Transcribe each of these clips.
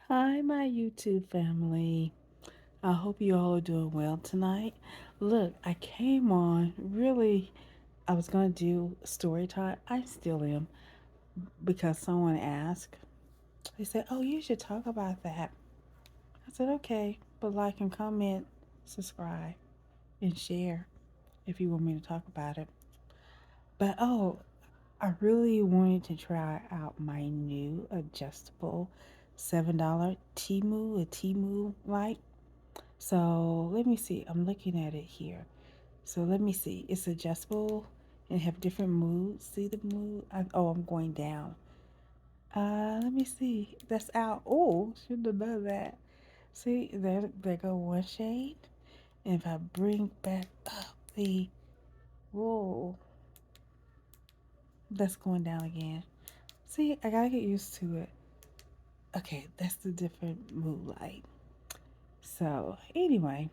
Hi, my YouTube family. I hope you all are doing well tonight. Look, I came on really, I was going to do story time. I still am because someone asked. They said, "Oh, you should talk about that." I said, "Okay, but like and comment, subscribe, and share if you want me to talk about it." But I really wanted to try out my new adjustable $7 Timu light. So let me see. I'm looking at it here. So let me see. It's adjustable and have different moods. See the mood? I'm going down. Let me see. That's out. Oh, shouldn't have done that. See, there go one shade. And if I bring back up the, whoa, that's going down again. See, I gotta get used to it. Okay, that's the different mood light. So anyway,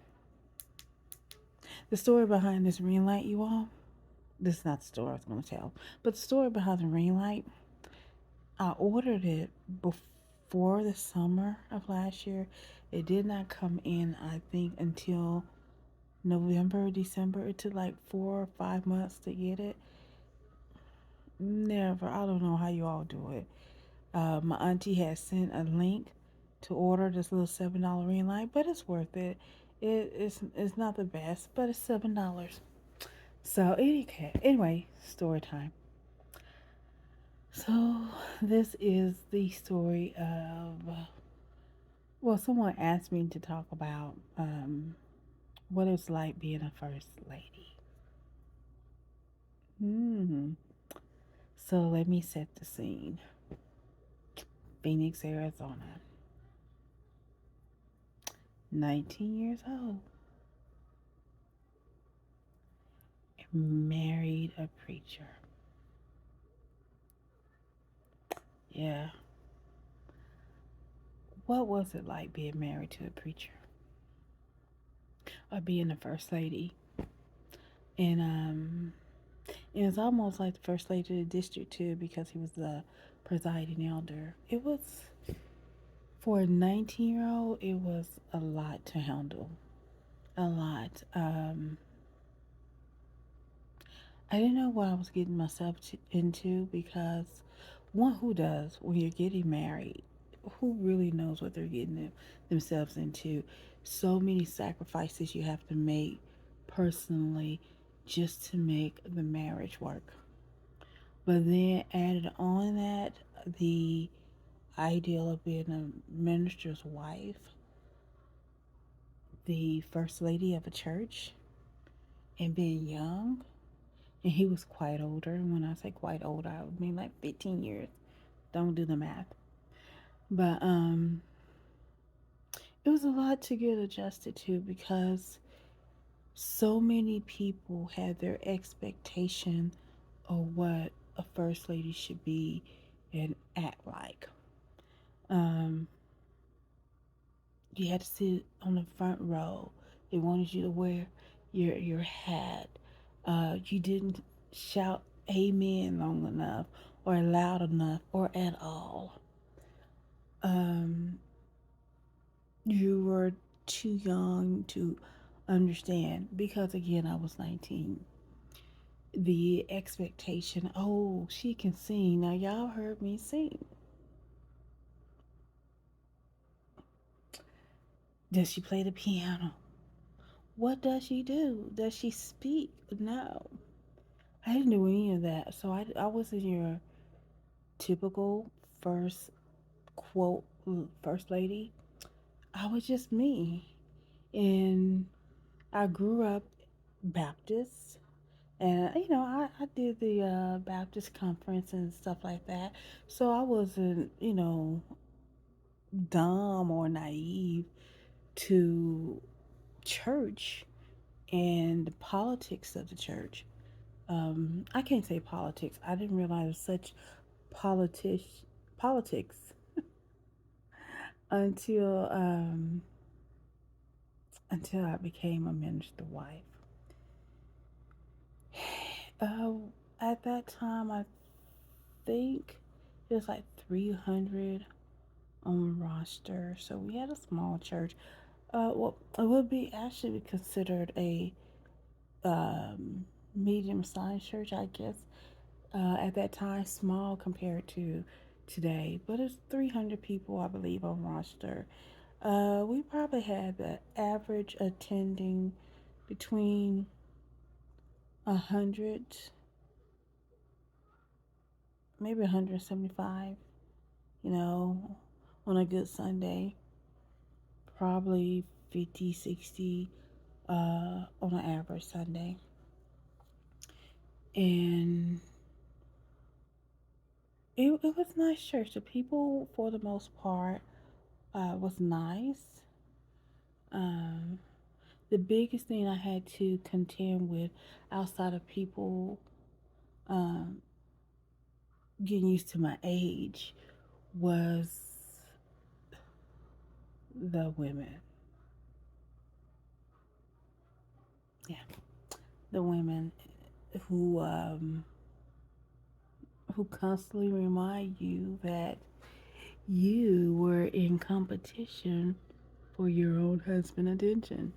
the story behind this ring light, you all. This is not the story I was going to tell, but the story behind the ring light, I ordered it before the summer of last year. It did not come in, I think, until November, December. It took like 4 or 5 months to get it. Never. I don't know how you all do it. My auntie had sent a link to order this little $7 ring light, but it's worth it. It's not the best, but it's $7. So anyway, story time. So, this is the story of, well, someone asked me to talk about what it's like being a first lady. Hmm. So, let me set the scene. Phoenix, Arizona. 19 years old. Married a preacher. Yeah. What was it like being married to a preacher? Or being the first lady? And it was almost like the first lady of the district too, because he was the presiding elder. It was for a 19-year-old. It was a lot to handle. A lot. I didn't know what I was getting myself into because one, who does when you're getting married? Who really knows what they're getting themselves into? So many sacrifices you have to make personally just to make the marriage work. But then added on that, the ideal of being a minister's wife, the first lady of a church, and being young. And he was quite older. And when I say quite older, I would mean like 15 years. Don't do the math. But it was a lot to get adjusted to because so many people had their expectation of what a first lady should be and act like. Um, you had to sit on the front row. They wanted you to wear your hat. You didn't shout amen long enough or loud enough or at all. Um, you were too young to understand because again I was 19. The expectation, oh, she can sing. Now y'all heard me sing. Does she play the piano? What does she do? Does she speak? No. I didn't do any of that. So I wasn't your typical first quote first lady. I was just me. And I grew up Baptist. And, I did the Baptist conference and stuff like that. So I wasn't, dumb or naive to church and the politics of the church. I can't say politics. I didn't realize such politic politics until until I became a minister wife. Uh, at that time, I think it was like 300. on roster. So we had a small church. Well, it would be actually considered a um, medium-sized church, I guess. At that time, small compared to today, but it's 300 people, I believe, on roster. We probably had the average attending between 100, maybe 175, you know, on a good Sunday, probably 50, 60 on an average Sunday. And it was nice church. The people, for the most part, was nice. Um, the biggest thing I had to contend with outside of people um, getting used to my age was the women. Yeah, the women who um, who constantly remind you that you were in competition for your own husband attention.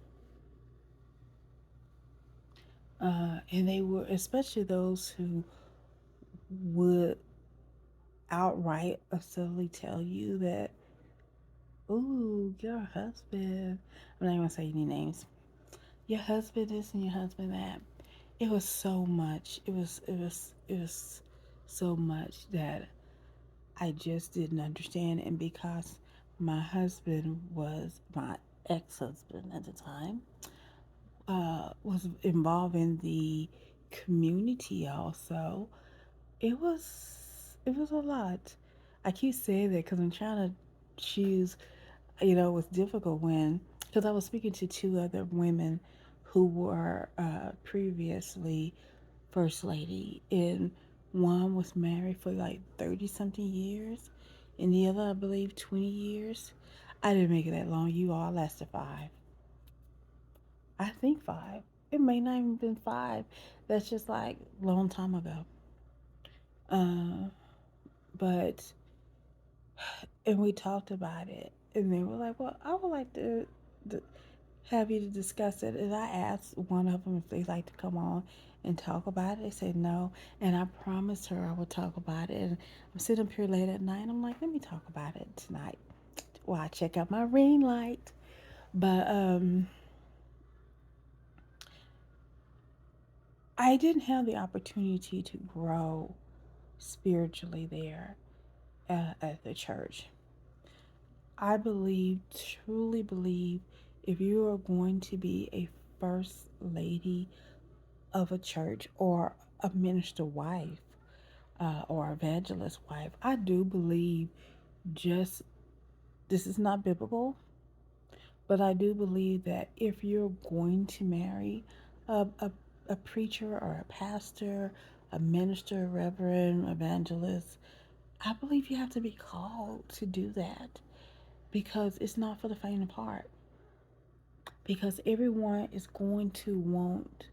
And they were, especially those who would outright or subtly tell you that, ooh, your husband, I'm not even gonna say any names, your husband this and your husband that. It was so much. It was so much that I just didn't understand. And because my husband was my ex-husband at the time, was involved in the community also. It was a lot. I keep saying that because I'm trying to choose. It was difficult when because I was speaking to two other women who were previously first lady, and one was married for like 30 something years, and the other, I believe, 20 years. I didn't make it that long. You all lasted 5. I think 5. It may not even been 5. That's just like a long time ago. Uh, but and we talked about it, and they were like, "Well, I would like to have you to discuss it." And I asked one of them if they'd like to come on and talk about it. They said no, and I promised her I would talk about it. And I'm sitting up here late at night. And I'm like, let me talk about it tonight while I check out my ring light. But I didn't have the opportunity to grow spiritually there at the church. I believe, truly believe, if you are going to be a first lady of a church or a minister wife or evangelist wife, I do believe just this is not biblical, but I do believe that if you're going to marry a, a, a preacher or a pastor, a minister, reverend, evangelist, I believe you have to be called to do that because it's not for the faint of heart. Because everyone is going to want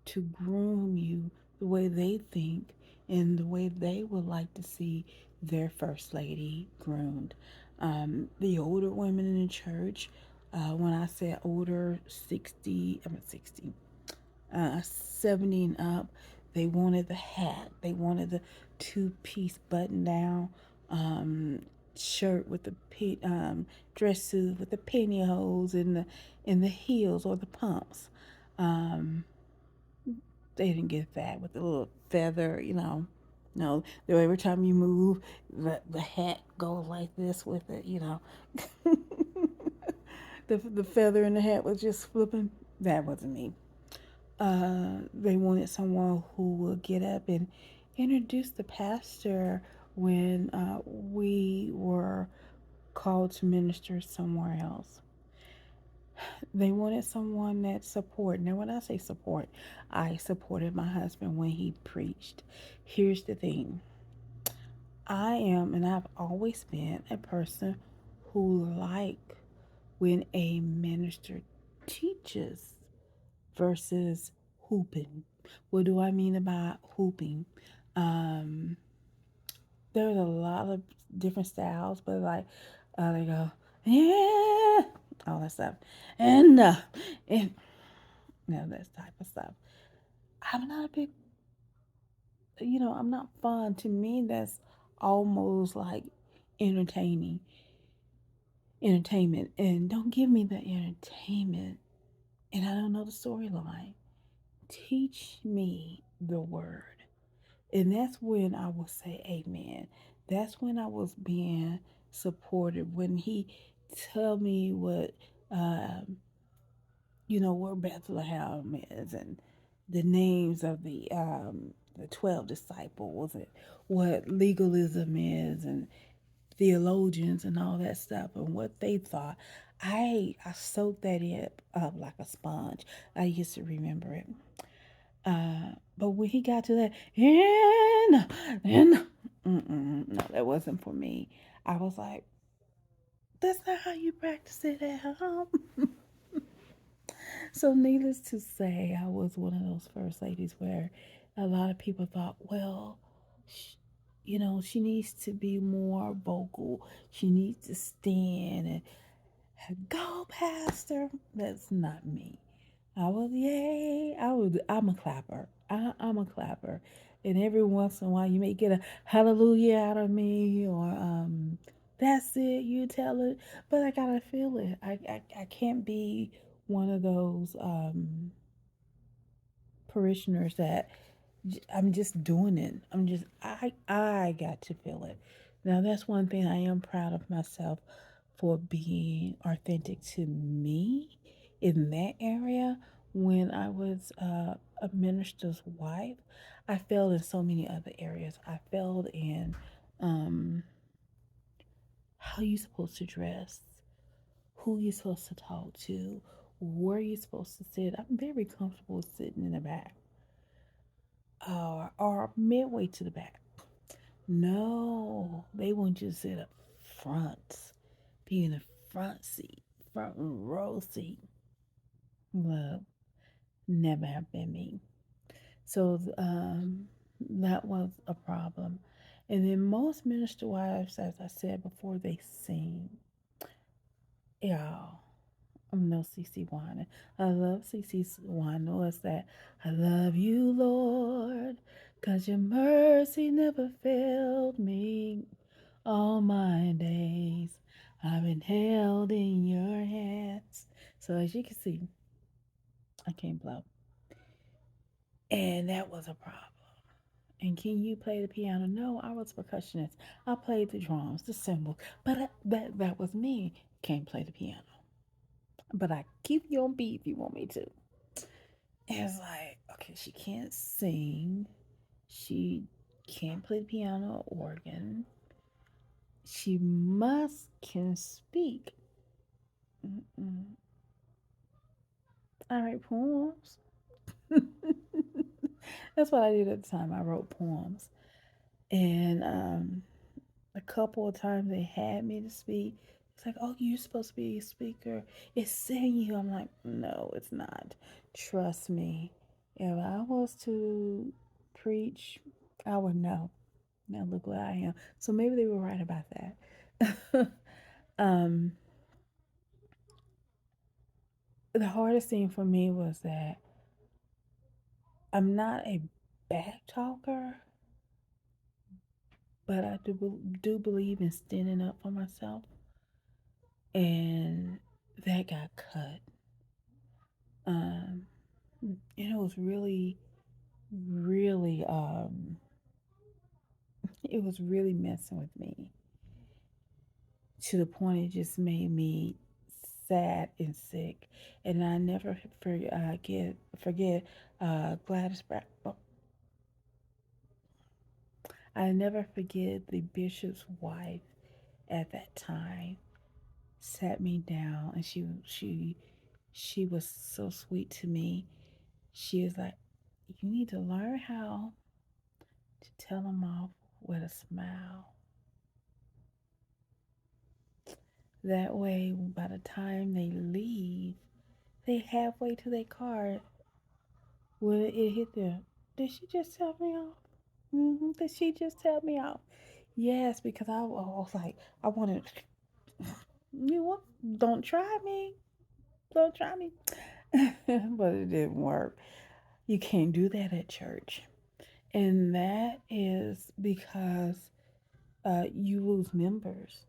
to groom you the way they think and the way they would like to see their first lady groomed. The older women in the church, when I say older, 60, I mean 60, 70 and up, they wanted the hat, they wanted the two-piece button-down um, shirt with the dress suit with the pantyhose and the heels or the pumps. Um, they didn't get that with the little feather, No, every time you move, the hat goes like this with it. The feather in the hat was just flipping. That wasn't me. They wanted someone who would get up and introduce the pastor when we were called to minister somewhere else. They wanted someone that support. Now, when I say support, I supported my husband when he preached. Here's the thing. I am, and I've always been a person who like when a minister teaches versus hooping. What do I mean about hooping? Um, there's a lot of different styles, but like they go, yeah, all that stuff, and that type of stuff. I'm not a big, I'm not fun. To me, that's almost like entertaining, entertainment, and don't give me the entertainment, and I don't know the storyline. Teach me the word. And that's when I will say amen. That's when I was being supported. When he tell me what, um, where Bethlehem is and the names of the 12 disciples and what legalism is and theologians and all that stuff and what they thought. I soaked that in up like a sponge. I used to remember it. But when he got to that, and no, that wasn't for me. I was like, that's not how you practice it at home. So, needless to say, I was one of those first ladies where a lot of people thought, well, sh- she needs to be more vocal. She needs to stand and go, Pastor. That's not me. I was, yay. I'm a clapper. I'm a clapper. And every once in a while, you may get a hallelujah out of me or, that's it, you tell it. But I gotta feel it. I can't be one of those parishioners that I'm just doing it. I got to feel it. Now that's one thing I am proud of myself for being authentic to me in that area. When I was a minister's wife, I failed in so many other areas. I failed in um, how you supposed to dress, who you supposed to talk to, where you supposed to sit. I'm very comfortable sitting in the back or midway to the back. No, they want you to sit up front, be in the front seat, front row seat. Well, never have been me. So that was a problem. And then most minister wives, as I said before, they sing. Y'all, I'm no CC Wine. I love CC Wine. Was that I love you, Lord, 'cause your mercy never failed me all my days. I've been held in your hands. So as you can see, I can't blow. And that was a problem. And can you play the piano? No, I was a percussionist. I played the drums, the cymbals, but that was me. Can't play the piano, but I keep you on beat if you want me to. And it's like, okay, she can't sing, she can't play the piano, or organ. She must can speak. Mm-mm. I write poems. That's what I did at the time. I wrote poems, and a couple of times they had me to speak. It's like, oh, you're supposed to be a speaker. It's saying you. I'm like, no, it's not. Trust me. If I was to preach, I would know. Now look where I am. So maybe they were right about that. um, the hardest thing for me was that I'm not a back talker, but I do believe in standing up for myself, and that got cut. Um, and it was really, really, it was really messing with me to the point it just made me sad and sick. And I never forget Gladys. I never forget the bishop's wife at that time sat me down, and she was so sweet to me. She was like, "You need to learn how to tell them off with a smile. That way, by the time they leave, they halfway to their car when it hit them. Did she just tell me off? Did she just tell me off? Yes, because I was like, I wanted, you what? Don't try me. Don't try me. But it didn't work. You can't do that at church. And that is because you lose members.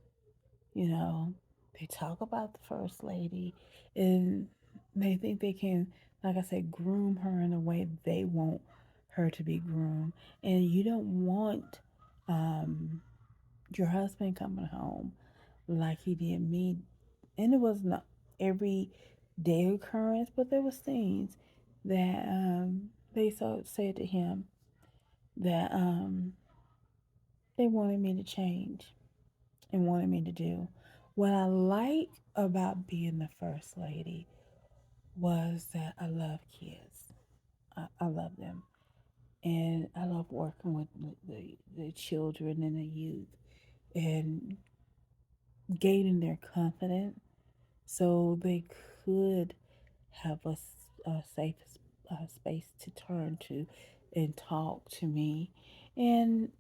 You know, they talk about the first lady and they think they can, like I said, groom her in a way they want her to be groomed. And you don't want um, your husband coming home like he did me. And it was not every day occurrence, but there was things that they said to him that they wanted me to change and wanted me to do. What I like about being the first lady was that I love kids. I love them. And I love working with the children and the youth and gaining their confidence so they could have a safe space to turn to and talk to me and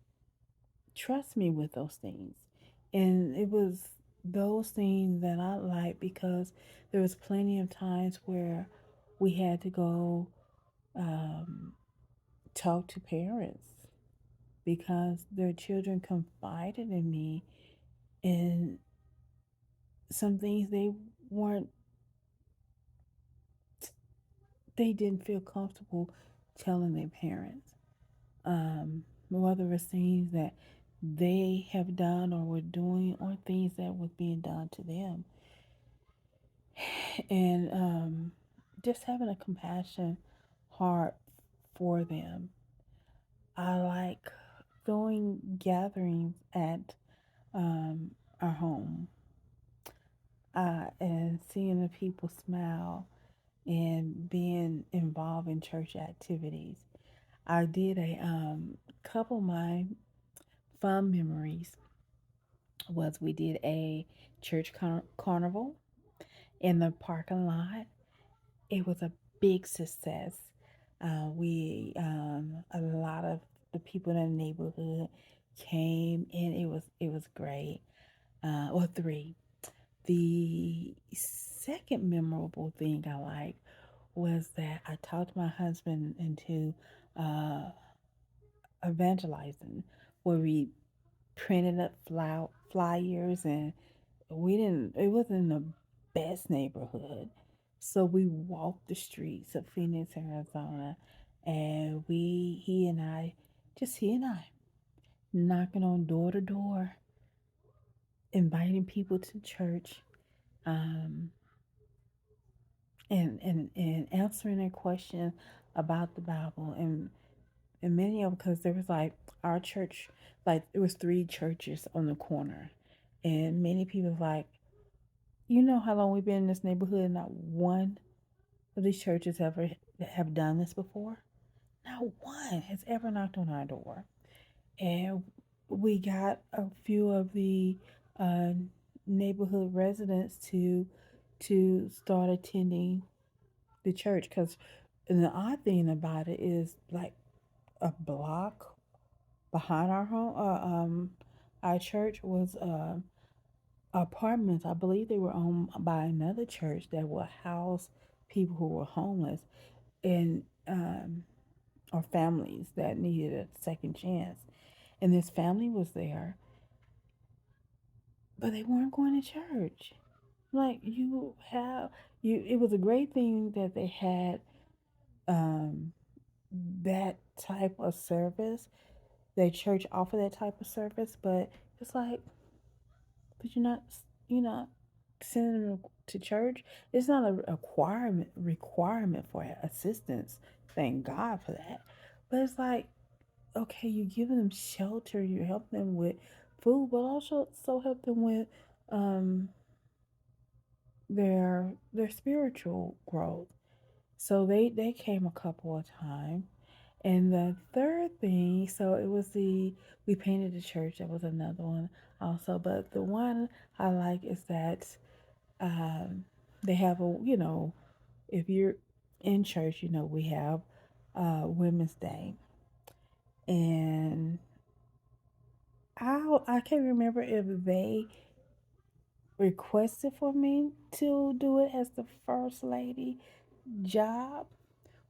trust me with those things. And it was those things that I like because there was plenty of times where we had to go um, talk to parents because their children confided in me in some things weren't they didn't feel comfortable telling their parents. Whether it's things that they have done or were doing or things that was being done to them. And just having a compassion heart for them. I like throwing gatherings at um, our home and seeing the people smile and being involved in church activities. I did a couple of my fun memories was we did a church carnival in the parking lot. It was a big success. We a lot of the people in the neighborhood came and it was great. Or three. The second memorable thing I liked was that I talked my husband into uh, evangelizing, where we printed up flyers and we didn't it wasn't the best neighborhood, so we walked the streets of Phoenix, Arizona, and he and I knocking on door to door, inviting people to church, um, and answering their questions about the Bible. And many of them, because there was like our church, like there was three churches on the corner, and many people like, you know how long we've been in this neighborhood and not one of these churches ever have done this before. Not one has ever knocked on our door. And we got a few of the uh, neighborhood residents to start attending the church because the odd thing about it is like a block behind our church was apartments. I believe they were owned by another church that would house people who were homeless and or families that needed a second chance. And this family was there, but they weren't going to church. Like it was a great thing that they had um, that type of service. Their church offered that type of service, but it's like, but you're not sending them to church. It's not a requirement for assistance. Thank God for that. But it's like, okay, you're giving them shelter, you help them with food, but also help them with um their spiritual growth. So they came a couple of times. And the third thing, so it was we painted the church. That was another one also. But the one I like is that um, they have if you're in church, we have Women's Day. And I can't remember if they requested for me to do it as the first lady job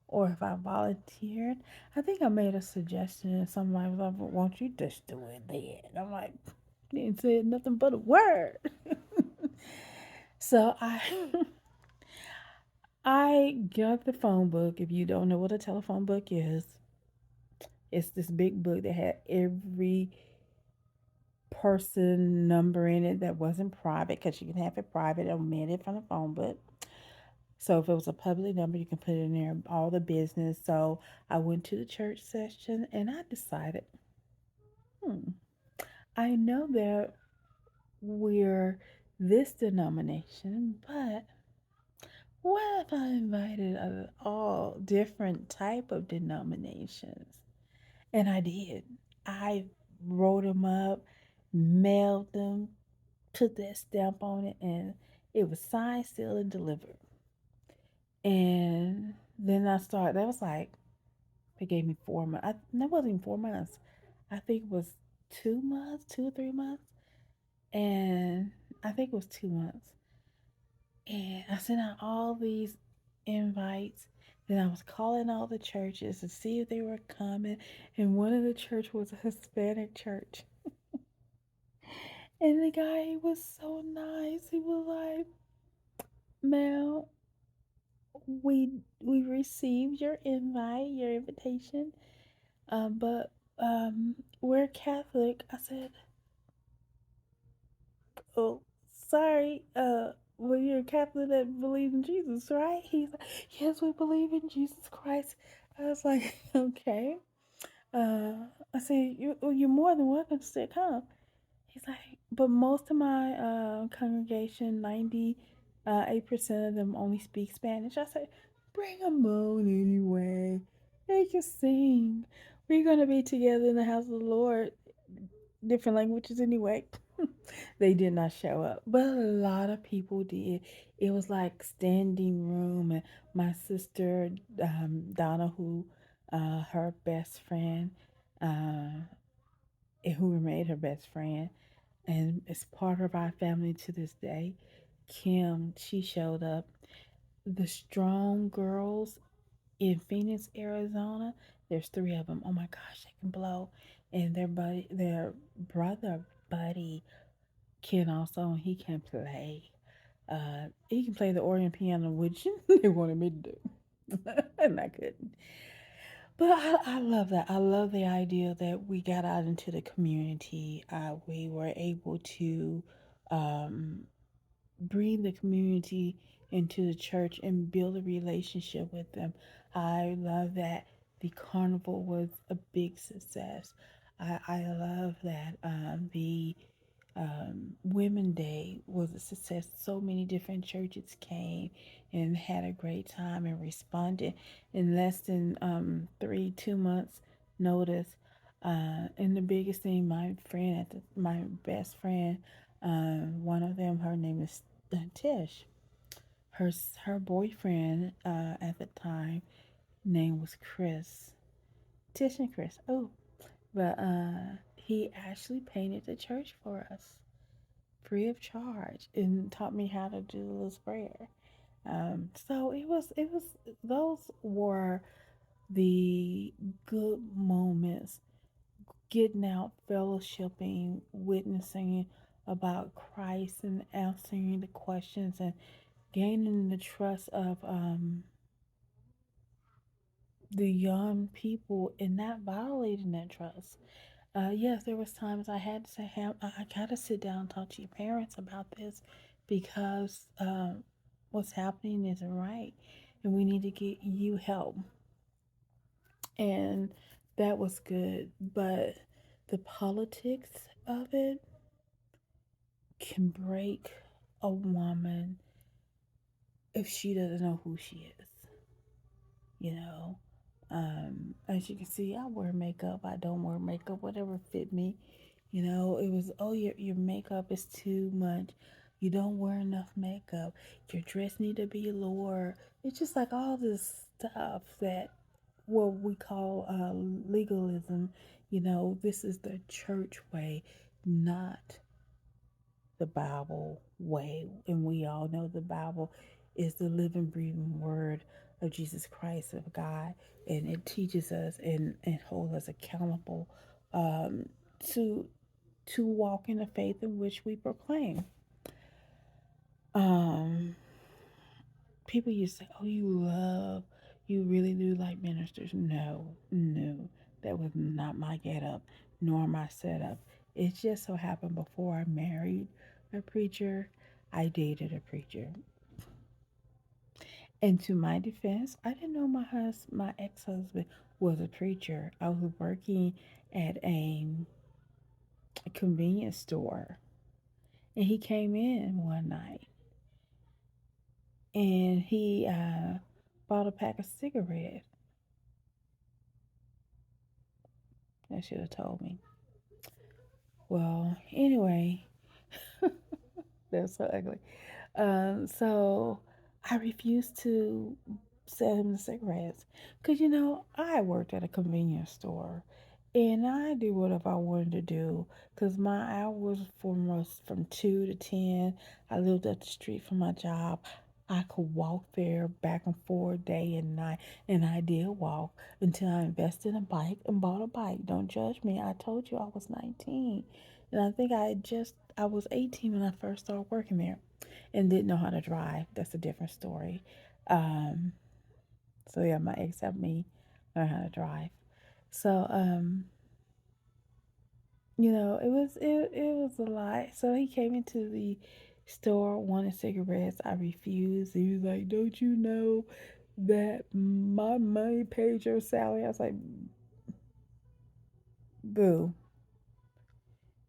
or if I volunteered. I think I made a suggestion and somebody was like, "Well, won't you just do it then?" And I'm like, didn't say nothing but a word. So I got the phone book. If you don't know what a telephone book is, it's this big book that had every person number in it that wasn't private because you can have it private, omitted from the phone book. So if it was a public number, you can put it in there, all the business. So I went to the church session and I decided, hmm, I know that we're this denomination, but what if I invited all different type of denominations? And I did. I wrote them up, mailed them, put that stamp on it, and it was signed, sealed, and delivered. And then I started. That was like they gave me 4 months. That wasn't even 4 months. I think it was 2 months, 2 or 3 months, and I think it was 2 months. And I sent out all these invites. Then I was calling all the churches to see if they were coming. And one of the church was a Hispanic church. And the guy was so nice. He was like, "Mel, we received your invite, your invitation, but we're Catholic." I said, "Oh, sorry. Well, you're a Catholic that believes in Jesus, right?" He's like, "Yes, we believe in Jesus Christ." I was like, "Okay." Uh, I said, You're more than welcome to still come." He's like, "But most of my congregation, 98% of them only speak Spanish." I said, "Bring them on anyway. They can sing. We're gonna be together in the house of the Lord, different languages anyway." They did not show up, but a lot of people did. It was like standing room, and my sister Donna, who her best friend, uh, who remained her best friend, and is part of our family to this day. Kim, she showed up. The Strong Girls in Phoenix, Arizona. There's three of them. Oh my gosh, they can blow. And their brother Buddy can also. He can play. He can play the organ piano, which they wanted me to do, and I couldn't. But I love that. I love the idea that we got out into the community. We were able to um, bring the community into the church and build a relationship with them. I love that the carnival was a big success. I love that the Women Day was a success. So many different churches came and had a great time and responded in less than 2 months notice. And the biggest thing, my best friend, one of them, her name is Tish. Her her boyfriend at the time name was Chris. Tish and Chris. Oh, but he actually painted the church for us free of charge and taught me how to do the little sprayer. So it was those were the good moments, getting out, fellowshipping, witnessing about Christ and answering the questions and gaining the trust of the young people and not violating that trust. Yes, there was times I had to say, "Hey, I gotta sit down and talk to your parents about this because what's happening isn't right, and we need to get you help." And that was good, but the politics of it can break a woman if she doesn't know who she is. You know, as you can see, I wear makeup. I don't wear makeup, whatever fit me. It was, "Oh, your makeup is too much. You don't wear enough makeup. Your dress need to be lower." It's just like all this stuff that what we call legalism. This is the church way, not the Bible way. And we all know the Bible is the living, breathing word of Jesus Christ, of God. And it teaches us and holds us accountable um, to walk in the faith in which we proclaim. Um, People used to say, "Oh, you really do like ministers." No, no, that was not my get up, nor my setup. It just so happened before I married a preacher, I dated a preacher. And to my defense, I didn't know my ex husband was a preacher. I was working at a convenience store, and he came in one night, and he bought a pack of cigarettes. I should have told me. Well, anyway, that's so ugly. So I refused to sell him the cigarettes because I worked at a convenience store, and I did whatever I wanted to do because my hours was from 2 to 10. I lived up the street from my job. I could walk there back and forth day and night, and I did walk until I invested in a bike and bought a bike. Don't judge me. I told you I was 19, and I think I was 18 when I first started working there and didn't know how to drive. That's a different story. Um, so yeah, my ex helped me learn how to drive. So it was a lot. So he came into the store wanted cigarettes. I refused. He was like, "Don't you know that my money paid your salary?" I was like, "Boo,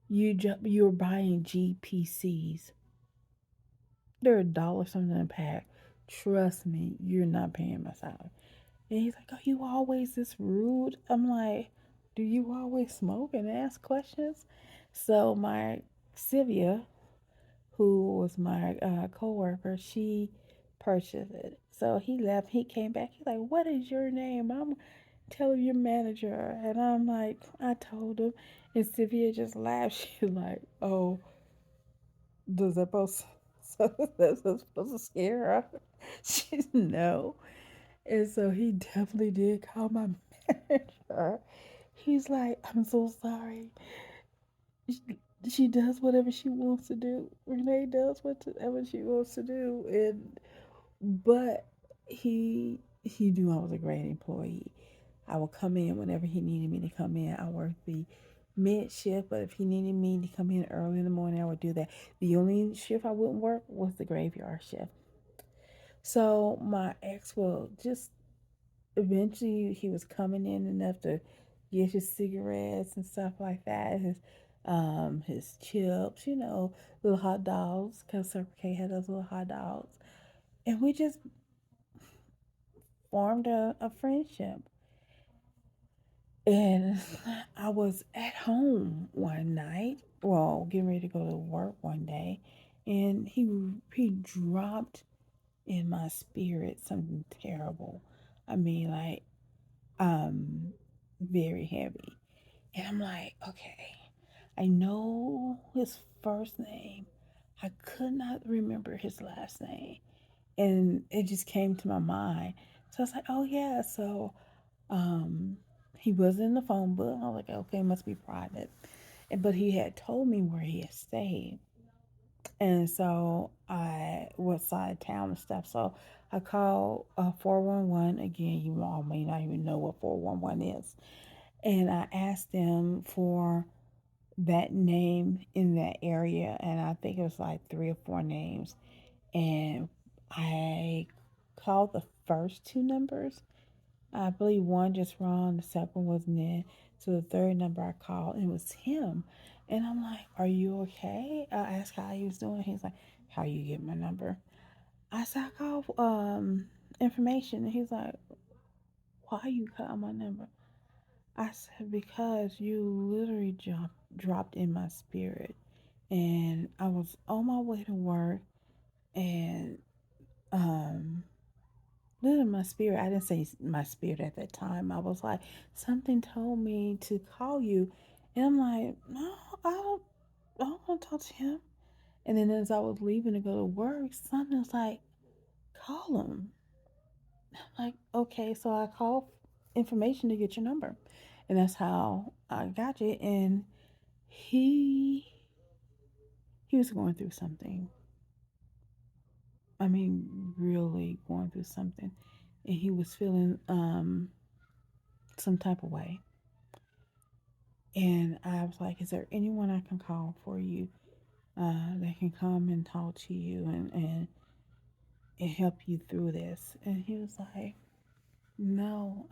you're buying GPCs. They're $1 something a pack. Trust me, you're not paying my salary." And he's like, "Oh, you always this rude." I'm like, "Do you always smoke and ask questions?" So my Sylvia, who was my coworker, she purchased it. So he left. He came back. He's like, "What is your name?" I'm telling your manager, and I'm like, I told him, and Sylvia just laughed. She's like, "Oh, does that supposed so that's supposed to scare her?" She's no. And so he definitely did call my manager. He's like, "I'm so sorry. She does whatever she wants to do. Renee does whatever she wants to do." And but he knew I was a great employee. I would come in whenever he needed me to come in. I worked the mid shift, but if he needed me to come in early in the morning, I would do that. The only shift I wouldn't work was the graveyard shift. So my ex will just eventually he was coming in enough to get his cigarettes and stuff like that. His chips, little hot dogs, because Circle K had those little hot dogs. And we just formed a friendship. And I was at home one night, well, getting ready to go to work one day, and he dropped in my spirit something terrible. I mean, like, um, very heavy. And I'm like, okay, I know his first name. I could not remember his last name. And it just came to my mind. So I was like, oh yeah, so um he was in the phone book. I was like, okay, it must be private. But he had told me where he had stayed. And so I was side of town and stuff. So I called 411. Again, you all may not even know what 411 is. And I asked them for that name in that area, and I think it was like 3 or 4 names. And I called the first 2 numbers. I believe one just wrong, the second wasn't it. So the third number I called, and it was him. And I'm like, "Are you okay?" I asked how he was doing. He's like, "How you get my number?" I said, "I called information." And he's like, "Why you call my number?" I said, "Because you literally dropped in my spirit." And I was on my way to work, and um Little in my spirit, I didn't say my spirit at that time. I was like, something told me to call you. And I'm like, no, I don't want to talk to him. And then as I was leaving to go to work, something was like, call him. Like, okay, so I called information to get your number. And that's how I got you. And he he was going through something. I mean, really going through something. And he was feeling some type of way. And I was like, is there anyone I can call for you that can come and talk to you and help you through this? And he was like, no,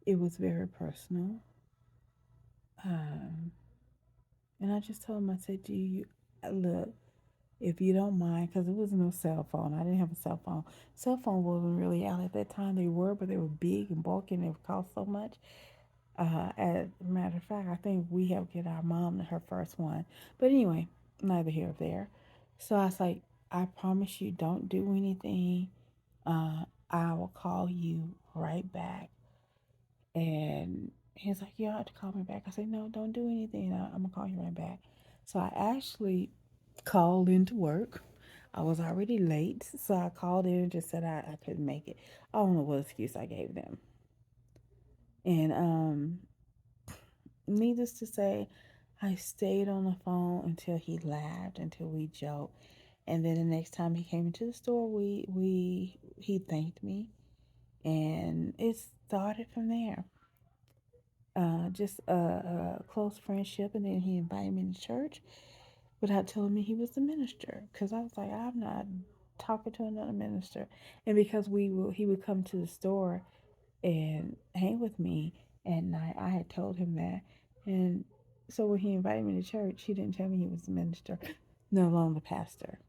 it was very personal. Um, and I just told him, I said, do you, look, if you don't mind, because there was no cell phone. I didn't have a cell phone. Cell phone wasn't really out at that time. They were, but they were big and bulky and they would cost so much. As a matter of fact, I think we helped get our mom her first one. But anyway, neither here nor there. So I was like, I promise you, don't do anything. I will call you right back. And he's like, you don't have to call me back. I said, no, don't do anything. I'm going to call you right back. So I actually called into work. I was already late. So I called in and just said I couldn't make it. I don't know what excuse I gave them. And needless to say, I stayed on the phone until he laughed, until we joked. And then the next time he came into the store, we he thanked me, and it started from there. Just a close friendship, and then he invited me to church without telling me he was the minister, because I was like, I'm not talking to another minister. And because he would come to the store and hang with me at night. I had told him that. And so when he invited me to church, he didn't tell me he was a minister, no longer pastor.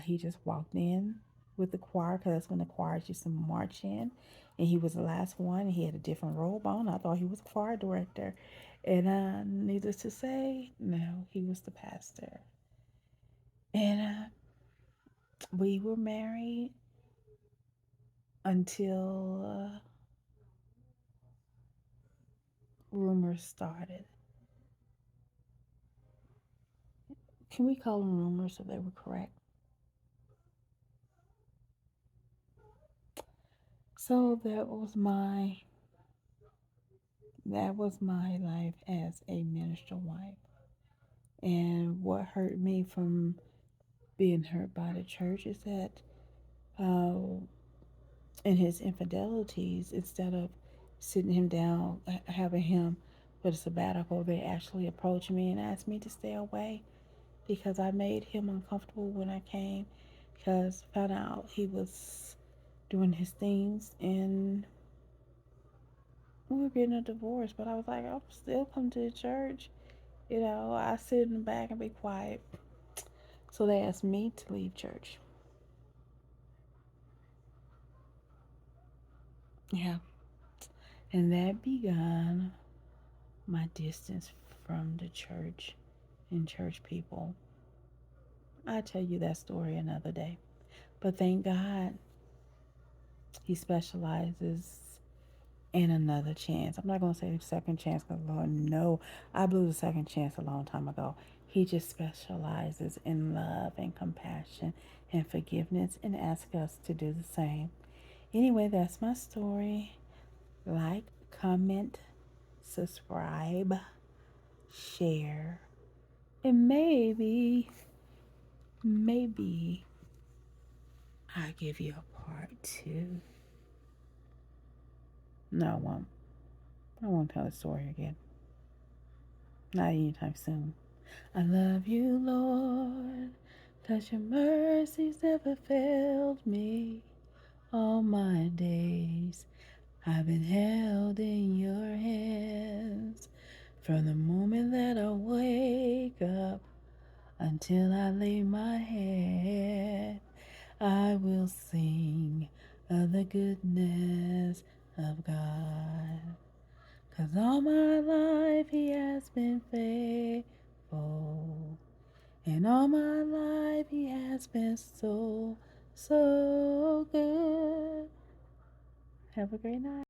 He just walked in with the choir, because that's when the choirs used to march in. And he was the last one, and he had a different robe on. I thought he was a choir director. And needless to say, no, he was the pastor. And we were married until rumors started. Can we call them rumors if they were correct? So that was my life as a minister wife. And what hurt me from being hurt by the church is that uh, in his infidelities, instead of sitting him down, having him with a sabbatical, they actually approached me and asked me to stay away because I made him uncomfortable when I came, because I found out he was doing his things and we were getting a divorce. But I was like, I'll still come to the church. I sit in the back and be quiet. So they asked me to leave church. Yeah. And that began my distance from the church and church people. I'll tell you that story another day. But thank God he specializes in another chance. I'm not going to say second chance because, Lord, no, I blew the second chance a long time ago. He just specializes in love and compassion and forgiveness and asks us to do the same. Anyway, that's my story. Like, comment, subscribe, share, and maybe I'll give you a part two. No, I won't. I won't tell the story again. Not anytime soon. I love you, Lord, 'cause your mercies never failed me. All my days I've been held in your hands. From the moment that I wake up until I lay my head, I will sing of the goodness of God. 'Cause all my life he has been faithful. And all my life he has been so, so good. Have a great night.